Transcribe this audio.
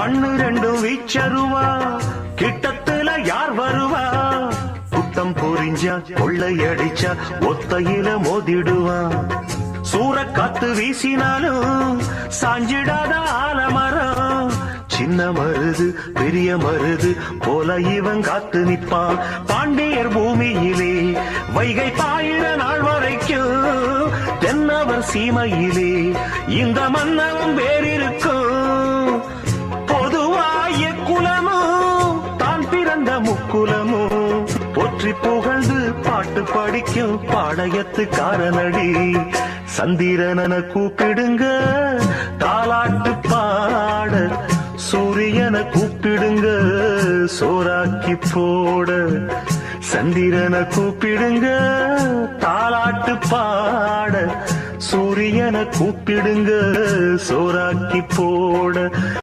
கண்ணு ரெண்டும் வீச்சருவா, கிட்டத்துல யார் வருவா? குட்டம் புரிஞ்சா கொள்ளையடிச்சா ஒத்தையில மோதிடுவா. சூறக்காத்து வீசினாலும் சாஞ்சிடாத ஆலமரம். சின்ன மருது பெரிய மருது போல இவன் காத்து நிற்பான். பாண்டியர் பூமியிலே வைகை பாயிர நாள் வரைக்கும் தென்னவர் சீமையிலே இந்த மன்னவன் வேறிருக்கும். பொதுவாய குலமும் தான் பிறந்த முக்குலமும் போற்றி புகழ்ந்து பாட்டு படிக்கும் பாளையத்துக்காரனடி. சந்திரனன கூப்பிடுங்க தாலாட்டு பாட, சூரியன கூப்பிடுங்க சோறாக்கி போட. சந்திரன கூப்பிடுங்க தாலாட்டு பாட, சூரியன கூப்பிடுங்க சோறாக்கி போட.